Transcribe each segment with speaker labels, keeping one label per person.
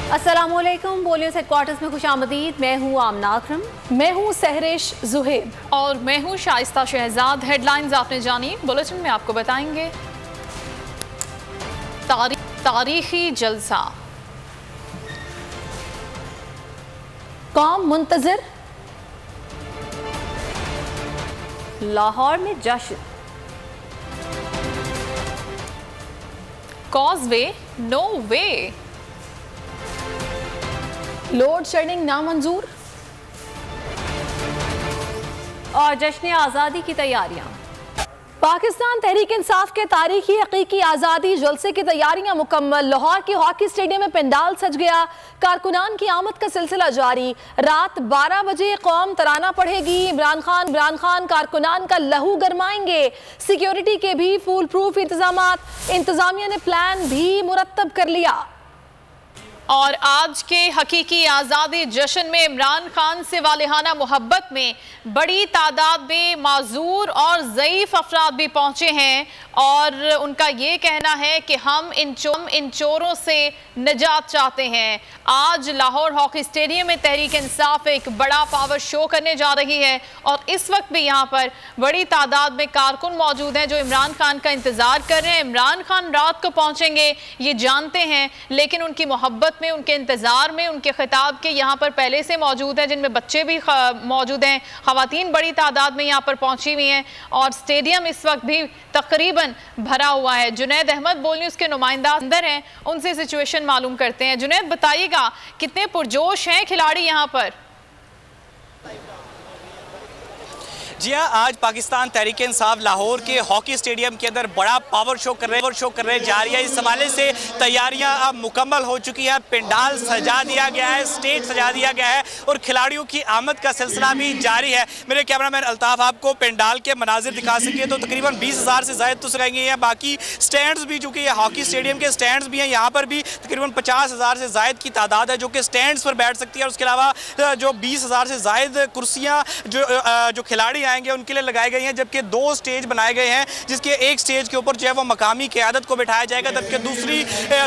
Speaker 1: अस्सलामुअलैकुम। बोलियो हेडक्वार्टर्स में खुशामदीद। मैं हूँ आमना अकरम।
Speaker 2: मैं हूँ सहरेश जुहेब
Speaker 3: और मैं हूँ शाइस्ता शहजाद। हेडलाइंस आपने जानी, बुलेटिन में आपको बताएंगे। तारीखी जलसा,
Speaker 2: कौम मुंतजर,
Speaker 1: लाहौर में जश्न,
Speaker 3: कॉजवे नो वे,
Speaker 2: लोड शेडिंग नामंजूर
Speaker 1: और जश्न आज़ादी की तैयारियां।
Speaker 2: पाकिस्तान तहरीक इंसाफ के तारीखी हकीकी आज़ादी जलसे की तैयारियां मुकम्मल। लाहौर के हॉकी स्टेडियम में पंडाल सज गया। कारकुनान की आमद का सिलसिला जारी। रात 12 बजे कौम तराना पढ़ेगी। इमरान खान कारकुनान का लहू गरमाएंगे। सिक्योरिटी के भी फुल प्रूफ इंतजामिया ने प्लान भी मुरतब कर लिया।
Speaker 3: और आज के हकीकी आज़ादी जश्न में इमरान खान से वालिहाना मोहब्बत में बड़ी तादाद में माजूर और ज़ईफ़ अफराद भी पहुँचे हैं और उनका ये कहना है कि हम इन चोरों से निजात चाहते हैं। आज लाहौर हॉकी स्टेडियम में तहरीक इंसाफ एक बड़ा पावर शो करने जा रही है और इस वक्त भी यहाँ पर बड़ी तादाद में कारकुन मौजूद हैं जो इमरान खान का इंतज़ार कर रहे हैं। इमरान खान रात को पहुँचेंगे ये जानते हैं, लेकिन उनकी मोहब्बत में, उनके इंतज़ार में, उनके खिताब के यहाँ पर पहले से मौजूद हैं, जिनमें बच्चे भी मौजूद हैं। ख़वातीन बड़ी तादाद में यहाँ पर पहुँची हुई हैं और स्टेडियम इस वक्त भी तकरीबन भरा हुआ है। जुनैद अहमद बोल न्यूज़ के नुमाइंदा अंदर हैं, उनसे सिचुएशन मालूम करते हैं। जुनैद बताइएगा, कितने पुरजोश हैं खिलाड़ी यहाँ पर?
Speaker 4: जी हाँ, आज पाकिस्तान तहरीक इंसाफ लाहौर के हॉकी स्टेडियम के अंदर बड़ा पावर शो करने जा रही है। इस हवाले से तैयारियां अब मुकम्मल हो चुकी है। पंडाल सजा दिया गया है, स्टेज सजा दिया गया है और खिलाड़ियों की आमद का सिलसिला भी जारी है। मेरे कैमरामैन अल्ताफ आपको पंडाल के मनाजिर दिखा सके तो तकरीबन 20,000 से ज़ायद तो सजाई गई हैं। बाकी स्टैंड्स भी, जो कि हॉकी स्टेडियम के स्टैंड्स भी हैं, यहाँ पर भी तकरीबन 50,000 से ज़ायद की तादाद है जो कि स्टैंड्स पर बैठ सकती है। और उसके अलावा जो 20,000 से ज़ायद कुर्सियाँ जो खिलाड़ी आएंगे उनके लिए लगाई गई हैं, जबकि 2 स्टेज बनाए गए हैं, जिसके एक स्टेज के ऊपर जो है वो मकामी क़यादत को बिठाया जाएगा, जबकि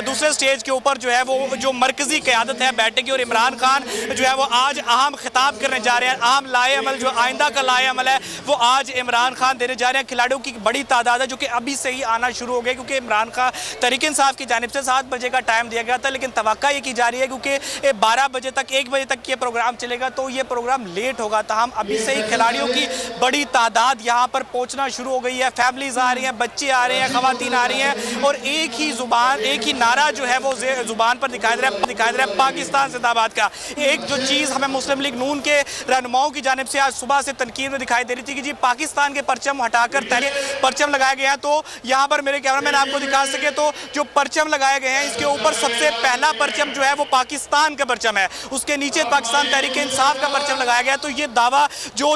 Speaker 4: दूसरे स्टेज के ऊपर जो है वो जो मरकज़ी क़यादत है बैठेगी। और इमरान खान जो है वो आज अहम खिताब करने जा रहे हैं। अहम लाए अमल, जो आइंदा का लाए अमल है, वो आज इमरान खान देने जा रहे हैं। खिलाड़ियों की बड़ी तादाद है जो कि अभी से ही आना शुरू हो गई, क्योंकि इमरान खान तहरीक इंसाफ की जानिब से 7 बजे का टाइम दिया गया था, लेकिन तवक्का ये की जा रही है क्योंकि 12 बजे तक, 1 बजे तक ये प्रोग्राम चलेगा तो ये प्रोग्राम लेट होगा। हम अभी से ही खिलाड़ियों की बड़ी तादाद यहाँ पर पहुँचना शुरू हो गई है। फैमिलीज आ रही हैं, बच्चे आ रहे हैं, खवातीन आ रही हैं और एक ही नारा जो है वो जुबान पर दिखाई दे रहा है, पाकिस्तान जिंदाबाद का। एक जो चीज़ हमें मुस्लिम लीग नून के रहनुमाओं की जानिब से आज सुबह से तनकीद में दिखाई दे रही थी कि जी पाकिस्तान के परचम हटाकर परचम लगाया गया। तो यहाँ पर मेरे कैमरामैन आपको दिखा सके तो जो परचम लगाए गए हैं, इसके ऊपर सबसे पहला परचम जो है वो पाकिस्तान का परचम है, उसके नीचे पाकिस्तान तहरीक इंसाफ का परचम लगाया गया। तो ये दावा जो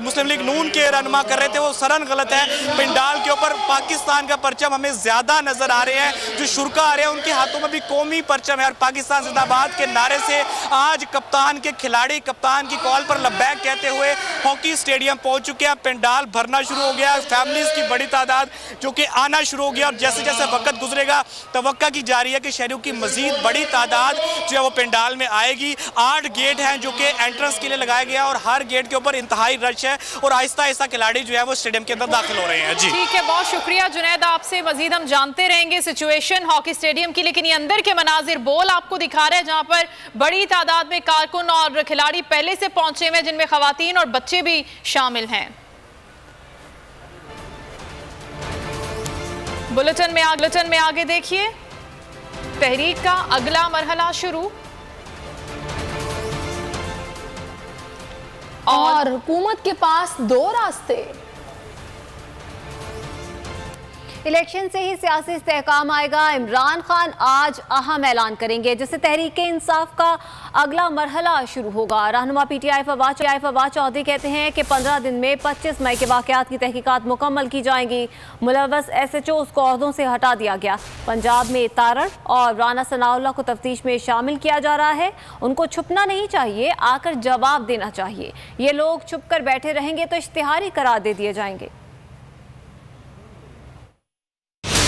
Speaker 4: मुस्लिम लीग नून के रहनुमा कर रहे थे वो सरन गलत है। पंडाल के ऊपर पाकिस्तान का परचम हमें ज्यादा नजर आ रहे हैं। जो शुरका आ रहे हैं उनके हाथों में भी कौमी परचम है और पाकिस्तान जिंदाबाद के नारे से आज कप्तान के खिलाड़ी कप्तान की कॉल पर लब्बैक कहते हुए हॉकी स्टेडियम पहुंच चुके हैं। पंडाल भरना शुरू हो गया, फैमिलीज की बड़ी तादाद जो कि आना शुरू हो गया और जैसे जैसे वक्त गुजरेगा तवक्का की जा रही है कि शहरियों की मजीद बड़ी तादाद जो है वो पंडाल में आएगी। 8 गेट हैं जो कि एंट्रेंस के लिए लगाया गया और हर गेट के ऊपर इंतहाई रश है और आहिस्ता आहिस्ता खिलाड़ी जो है वो स्टेडियम के अंदर दाखिल हो रहे हैं। जी
Speaker 3: ठीक है, बहुत शुक्रिया जुनैद, आपसे मजीद हम जानते रहेंगे सिचुएशन हॉकी स्टेडियम की। लेकिन ये अंदर के मनाजिर बोल आपको दिखा रहे हैं जहां पर बड़ी तादाद में कारकुन और खिलाड़ी पहले से पहुंचे हुए, जिनमें खवातीन और बच्चे भी शामिल हैं। बुलेटिन में आगे देखिए, तहरीक का अगला मरहला शुरू
Speaker 2: और हुकूमत के पास 2 रास्ते।
Speaker 1: इलेक्शन से ही सियासी इस्तेहकाम आएगा। इमरान खान आज अहम ऐलान करेंगे जिससे तहरीक इंसाफ का अगला मरहला शुरू होगा। रहनुमा पीटीआई फवाद चौधरी कहते हैं कि 15 दिन में 25 मई के वाक़यात की तहकीकात मुकम्मल की जाएंगी। मुलव्वस SHOs को ओहदों से हटा दिया गया। पंजाब में तारण और राना सनाउल्लाह को तफ्तीश में शामिल किया जा रहा है। उनको छुपना नहीं चाहिए, आकर जवाब देना चाहिए। ये लोग छुप कर बैठे रहेंगे तो इश्तिहारी करार दे दिए जाएंगे।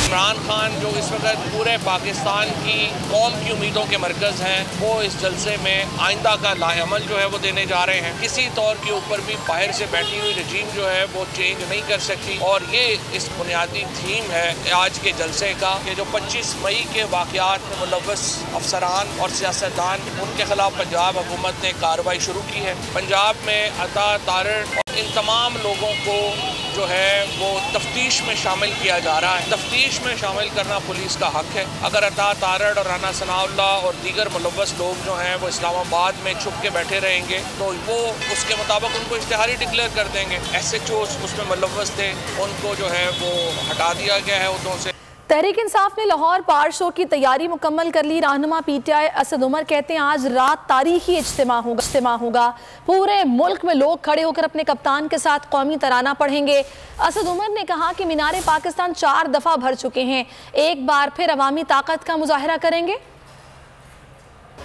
Speaker 5: इमरान खान जो इस वक्त पूरे पाकिस्तान की कौम की उम्मीदों के मरकज़ हैं, वो इस जलसे में आइंदा का लाएअमल जो है वो देने जा रहे हैं। किसी तौर के ऊपर भी बाहर से बैठी हुई रजीम जो है वो चेंज नहीं कर सकती, और ये इस बुनियादी थीम है आज के जलसे का कि जो 25 मई के वाक़यात में मुलव्वस अफसरान और सियासतदान, उनके खिलाफ पंजाब हुकूमत ने कार्रवाई शुरू की है। पंजाब में अता तारड़ और इन तमाम लोगों को जो है वो तफ्तीश में शामिल किया जा रहा है। तफ्तीश में शामिल करना पुलिस का हक है। अगर अता तारड़ और राना सनाउल्लाह और दीगर मुलव्वस लोग जो हैं वो इस्लामाबाद में छुप के बैठे रहेंगे तो वो उसके मुताबिक उनको इश्तिहारी डिक्लेयर कर देंगे। SHO उसमें मुलव्वस थे, उनको जो है वो हटा दिया गया है उहदों से।
Speaker 2: तहरीक इंसाफ ने लाहौर पार शो की तैयारी मुकम्मल कर ली। रहनुमा PTI असद उमर कहते हैं आज रात तारीखी इज्तिमा होगा। पूरे मुल्क में लोग खड़े होकर अपने कप्तान के साथ कौमी तराना पढ़ेंगे। असद उमर ने कहा कि मीनारे पाकिस्तान 4 दफ़ा भर चुके हैं, एक बार फिर अवामी ताकत का मुजाहरा करेंगे।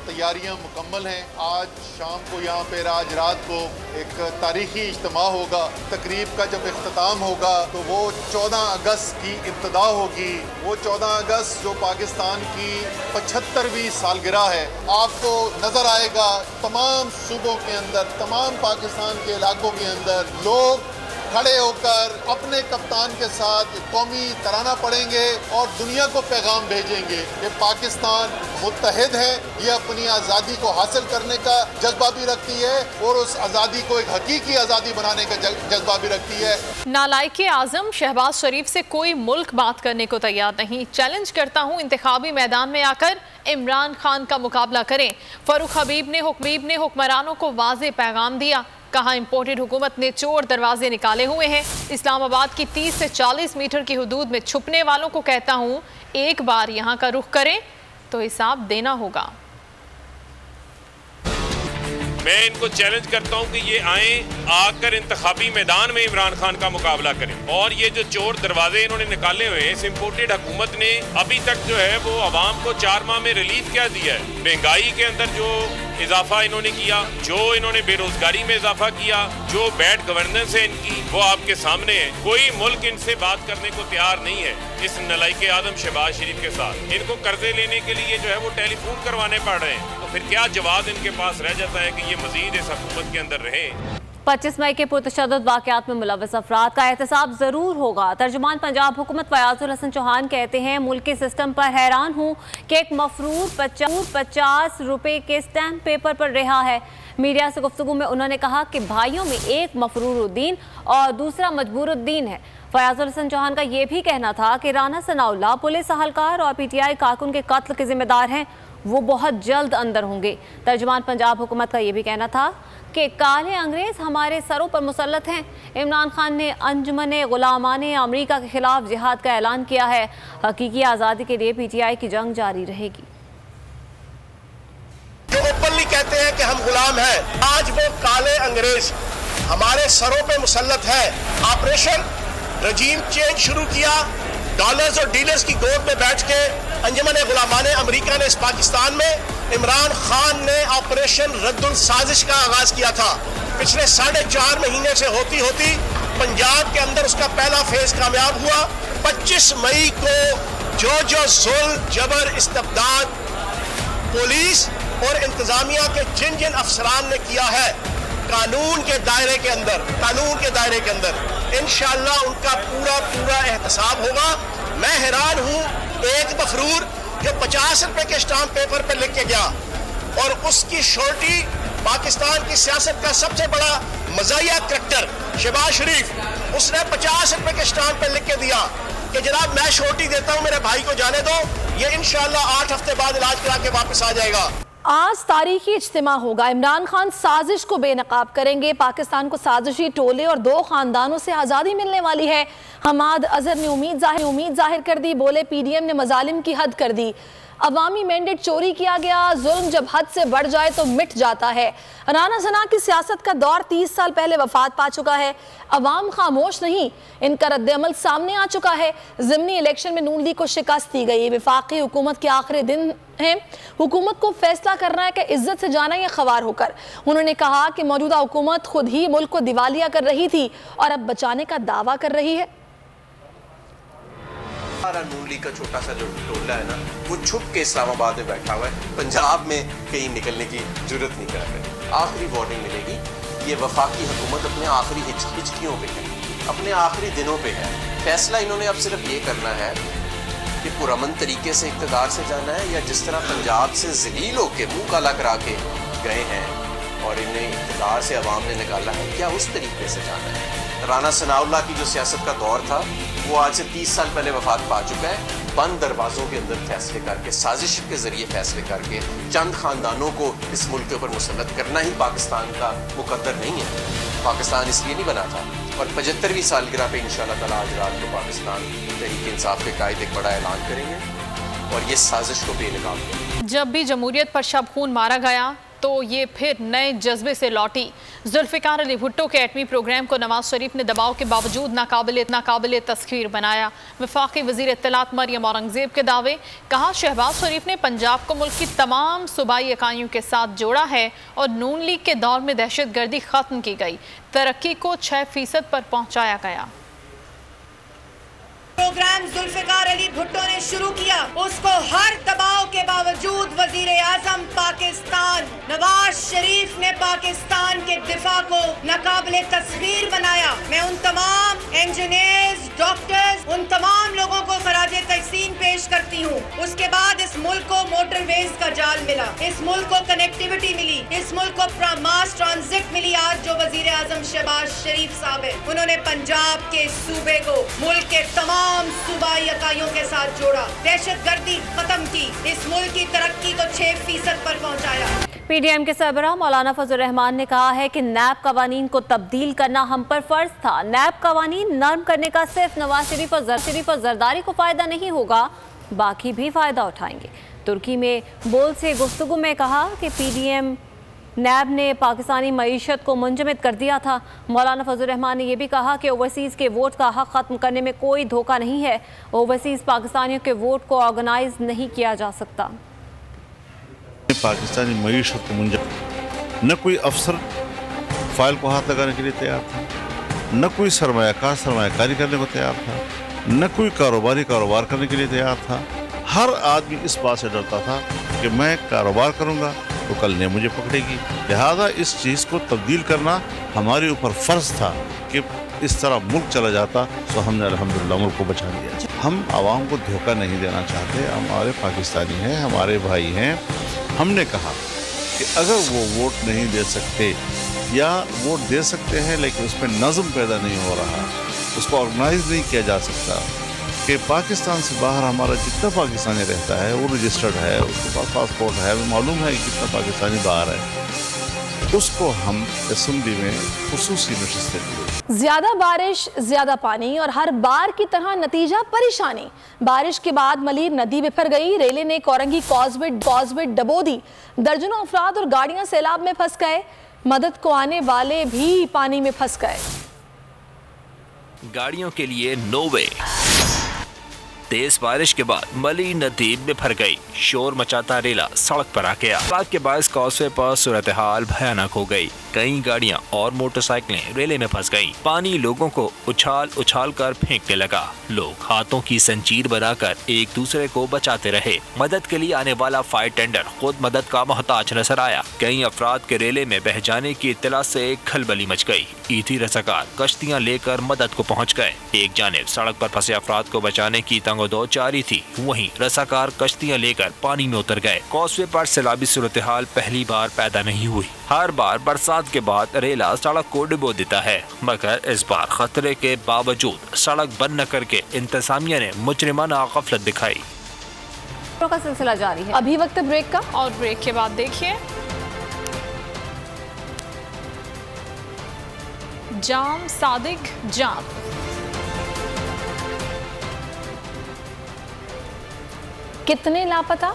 Speaker 6: तैयारियां मुकम्मल हैं। आज शाम को यहाँ पर आज रात को एक तारीखी इज्तिमा होगा। तकरीब का जब इख्तिताम होगा तो वो 14 अगस्त की इब्तिदा होगी। वो 14 अगस्त जो पाकिस्तान की 75वीं सालगिरह है। आपको नज़र आएगा तमाम सूबों के अंदर, तमाम पाकिस्तान के इलाकों के अंदर लोग खड़े होकर अपने कप्तान के साथ कौमी तराना पढ़ेंगे और दुनिया को पैगाम भेजेंगे कि पाकिस्तान मुत्तहिद है, ये अपनी आज़ादी को हासिल करने का जज्बा भी रखती है और उस आज़ादी को एक हकीकी आज़ादी बनाने का जज्बा भी रखती है।
Speaker 3: नालायक आज़म शहबाज शरीफ से कोई मुल्क बात करने को तैयार नहीं। चैलेंज करता हूँ इंतखाबी मैदान में आकर इमरान खान का मुकाबला करें। फरूख हबीब ने हुक्मरानों को वाज़े पैगाम दिया। कहा इंपोर्टेड हुकूमत ने चोर दरवाजे निकाले हुए हैं। इस्लामाबाद की 30 से 40 मीटर की हुदूद में छुपने वालों को कहता हूँ एक बार यहाँ का रुख करें तो हिसाब देना होगा।
Speaker 7: मैं इनको चैलेंज करता हूं कि ये आए, आकर इंतखाबी मैदान में इमरान खान का मुकाबला करें। और ये जो चोर दरवाजे इन्होंने निकाले हुए हैं, इस इम्पोर्टेड हुकूमत ने अभी तक जो है वो आवाम को 4 माह में रिलीफ क्या दिया है। महंगाई के अंदर जो इजाफा इन्होंने किया, जो इन्होंने बेरोजगारी में इजाफा किया, जो बैड गवर्नेंस है इनकी, वो आपके सामने है। कोई मुल्क इनसे बात करने को तैयार नहीं है इस नलायक आदम शहबाज शरीफ के साथ। इनको कर्जे लेने के लिए जो है वो टेलीफोन करवाने पड़ रहे हैं, तो फिर क्या जवाब इनके पास रह जाता है कि ये मजीद इस हुकूमत के अंदर रहे।
Speaker 1: 25 मई के पुरतशद्दुद वाक़यात में मुलव्वस अफराद का एहतसाब ज़रूर होगा। तर्जुमान पंजाब हुकूमत फयाजुल हसन चौहान कहते हैं मुल्की सिस्टम पर हैरान हूँ कि एक मफरूर 50 रुपये के स्टैम्प पेपर पर रिहा है। मीडिया से गुफ्तगू में उन्होंने कहा कि भाइयों में एक मफरूरुद्दीन और दूसरा मजबूरुद्दीन है। फयाजुल हसन चौहान का ये भी कहना था कि राना सनाउल्लाह पुलिस अहलकार और PTI कारकुन के कत्ल के जिम्मेदार हैं, वो बहुत जल्द अंदर होंगे। तर्जुमान पंजाब हुकूमत का ये भी कहना था कि काले अंग्रेज हमारे सरों पर मुसल्लत हैं। इमरान खान ने अंजुमन गुलामान अमरीका के खिलाफ जिहाद का ऐलान किया है। हकीकी आज़ादी के लिए PTI की जंग जारी रहेगी।
Speaker 8: जो ओपनली कहते हैं कि हम गुलाम हैं, आज वो काले अंग्रेज हमारे सरों पे मुसल्लत है। ऑपरेशन रजीम चेंज शुरू किया, डॉलर्स और डीलर्स की गोद में बैठ के अंजुमन गुलामान अमरीका ने इस पाकिस्तान में इमरान खान ने ऑपरेशन रद्दुल साजिश का आगाज किया था। पिछले 4.5 महीने से होती होती पंजाब के अंदर उसका पहला फेज कामयाब हुआ। 25 मई को जो जुल्म जबर इस्तबदाद पुलिस और इंतजामिया के जिन जिन अफसरान ने किया है कानून के दायरे के अंदर इंशाअल्लाह उनका पूरा एहतसाब होगा। मैं हैरान हूँ, एक मफरूर जो 50 रुपए के स्टाम्प पेपर पर लिख के गया और उसकी शोर्टी पाकिस्तान की सियासत का सबसे बड़ा मज़ाहिया करैक्टर शहबाज शरीफ, उसने 50 रुपए के स्टाम्प पर लिख के दिया कि जनाब मैं शोर्टी देता हूँ, मेरे भाई को जाने दो, ये इंशाअल्लाह 8 हफ्ते बाद इलाज करा के वापस आ जाएगा।
Speaker 2: आज तारीखी इज्तिमा होगा। इमरान खान साजिश को बेनकाब करेंगे। पाकिस्तान को साजिशी टोले और 2 खानदानों से आज़ादी मिलने वाली है। हमाद अजहर ने उम्मीद जाहिर कर दी। बोले PDM ने मजालिम की हद कर दी। अवामी मैंडेट चोरी किया गया। जुल्म जब हद से बढ़ जाए तो मिट जाता है। राना सना की सियासत का दौर 30 साल पहले वफात पा चुका है। अवाम खामोश नहीं, इनका रद्द-ए-अमल सामने आ चुका है। ज़िमनी इलेक्शन में नून लीग को शिकस्त दी गई। वफाकी हुकूमत के आखिरी दिन हैं। हुकूमत को फैसला करना है कि इज्जत से जाना या खवार होकर। उन्होंने कहा कि मौजूदा हुकूमत खुद ही मुल्क को दिवालिया कर रही थी और अब बचाने का दावा कर रही है।
Speaker 8: हमारा नून लीग का छोटा सा जो टोला है ना, वो छुप के इस्लामाबाद में बैठा हुआ है, पंजाब में कहीं निकलने की जरूरत नहीं कर रहे। आखिरी वार्निंग मिलेगी, ये वफाकी हुकूमत अपने आखिरी हिचकियों पे है, अपने आखिरी दिनों पे है। फैसला इन्होंने अब सिर्फ ये करना है कि पुरअमन तरीके से इक़्तिदार से जाना है, या जिस तरह पंजाब से ज़लील होके मुँह काला करा के गए हैं और इन्हें इक़्तिदार से अवाम ने निकाला है, क्या उस तरीके से जाना है। राना सनाउल्लाह की जो सियासत का दौर था वो आज से 30 साल पहले वफात पा चुका है। बंद दरवाज़ों के अंदर फैसले करके, साजिश के ज़रिए फैसले करके चंद ख़ानदानों को इस मुल्क के ऊपर मुसल्लत करना ही पाकिस्तान का मुकद्दर नहीं है। पाकिस्तान इसलिए नहीं बना था। और 75वीं सालगिरह पे इंशाअल्लाह ताला आज रात को पाकिस्तान तहरीक इंसाफ के कायद एक बड़ा ऐलान करेंगे और ये साजिश को बेनकाब करेंगे।
Speaker 3: जब भी जमहूरियत पर शब खून मारा गया तो ये फिर नए जज्बे से लौटी। जुल्फ़िकार अली भुट्टो के एटमी प्रोग्राम को नवाज शरीफ ने दबाव के बावजूद नाकाबिले तस्खीर बनाया। वफाकी वज़ीर इत्तलात मरियम औरंगज़ेब के दावे, कहा शहबाज शरीफ ने पंजाब को मुल्क की तमाम सूबाई इकाइयों के साथ जोड़ा है और नून लीग के दौर में दहशतगर्दी ख़त्म की गई, तरक्की को 6% पर पहुँचाया गया।
Speaker 9: प्रोग्राम जुल्फ़िकार अली भुट्टो ने शुरू किया, उसको हर दबाव के बावजूद वजीर आज़म पाकिस्तान नवाज शरीफ ने पाकिस्तान के दिफा को नाकाबिले तस्खीर बनाया। मैं उन तमाम इंजीनियर्स, डॉक्टर्स, उन तमाम लोगों को खराजे तहसीन पेश करती हूँ। उसके बाद इस मुल्क को मोटरवेज का जाल मिला, इस मुल्क को कनेक्टिविटी मिली, इस मुल्क को मास ट्रांजिट मिली। आज जो वजीर आज़म शहबाज शरीफ साहब है, उन्होंने पंजाब के सूबे को मुल्क के तमाम सूबाई इकाइयों के साथ जोड़ा, दहशतगर्दी खत्म की, इस मुल्क की तरक्की को 6% पर पहुंचाया।
Speaker 1: पीडीएम के सरबराह मौलाना फजल रहमान ने कहा है कि नैब कवानीन को तब्दील करना हम पर फर्ज था। नैब कवानीन नर्म करने का सिर्फ नवाज शरीफ और जरदारी को फायदा नहीं होगा, बाकी भी फायदा उठाएंगे। तुर्की में बोल से गुफ्तगू में कहा कि पीडीएम नैब ने पाकिस्तानी मईशत को मुंजमद कर दिया था। मौलाना फजल रहमान ने यह भी कहा कि ओवरसीज़ के वोट का हक ख़त्म करने में कोई धोखा नहीं है। ओवरसीज़ पाकिस्तानियों के वोट को ऑर्गेनाइज नहीं किया जा सकता।
Speaker 10: पाकिस्तानी मईशत को मुंजमद, न कोई अफसर फाइल को हाथ लगाने के लिए तैयार था, न कोई सरमायाकारी करने को तैयार था, न कोई कारोबार करने के लिए तैयार था। हर आदमी इस बात से डरता था कि मैं कारोबार करूँगा तो कल ने मुझे पकड़ेगी। लिहाजा इस चीज़ को तब्दील करना हमारे ऊपर फ़र्ज था कि इस तरह मुल्क चला जाता, तो हमने अल्हम्दुलिल्लाह मुल्क को बचा लिया। हम आवाम को धोखा नहीं देना चाहते, हमारे पाकिस्तानी हैं, हमारे भाई हैं। हमने कहा कि अगर वो वोट नहीं दे सकते या वोट दे सकते हैं लेकिन उसमें नज़म पैदा नहीं हो रहा, उसको ऑर्गेनाइज नहीं किया जा सकता, कि पाकिस्तान से बाहर हमारा जितना पाकिस्तानी रहता है वो रजिस्टर्ड है, उसके पास पासपोर्ट है, मालूम है कि कितना पाकिस्तानी बाहर है, उसको हम असेंबली में खुसूसी नशिस्तें देंगे।
Speaker 2: ज्यादा बारिश, ज्यादा पानी और हर बार की तरह नतीजा परेशानी। बारिश के बाद मलीर नदी बिफर गई, रेले ने कोरंगी कॉजवेट डबो दी, दर्जनों अफराद और गाड़ियां सैलाब में फंस गए, मदद को आने वाले भी पानी में फंस गए।
Speaker 11: गाड़ियों के लिए नो वे। तेज बारिश के बाद मली नदी बिफर गई, शोर मचाता रेला सड़क पर आ गया। बात के बायस कॉजवे पर सूरत हाल भयानक हो गई, कई गाड़ियां और मोटरसाइकिलें रेले में फंस गईं। पानी लोगों को उछाल कर फेंकने लगा, लोग हाथों की संजीर बनाकर एक दूसरे को बचाते रहे। मदद के लिए आने वाला फायर टेंडर खुद मदद का मोहताज नजर आया। कई अफराद के रेले में बह जाने की इत्तला से खलबली मच गई। ईथी रसाकार कश्तियां लेकर मदद को पहुंच गए। एक जानिब सड़क पर फंसे अफराद को बचाने की तंगोदौड़ जारी थी, वहीं रसाकार कश्तियां लेकर पानी में उतर गए। कॉजवे पर सैलाबी सूरत हाल पहली बार पैदा नहीं हुई। हर बार बरसात के बाद रेला सड़क को डुबो देता है, मगर इस बार खतरे के बावजूद सड़क बंद न करके इंतजामिया ने मुजरिमाना गफलत दिखाई।
Speaker 1: का सिलसिला जारी है।
Speaker 2: अभी वक्त ब्रेक का,
Speaker 3: और ब्रेक के बाद देखिए जाम सादिक जाम।
Speaker 2: कितने लापता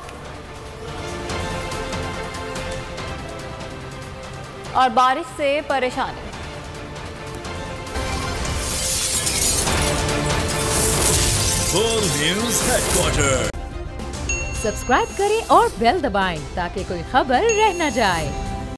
Speaker 1: और बारिश से परेशानी।
Speaker 12: News headquarter.
Speaker 13: सब्सक्राइब करें और बेल दबाएं ताकि कोई खबर रह न जाए।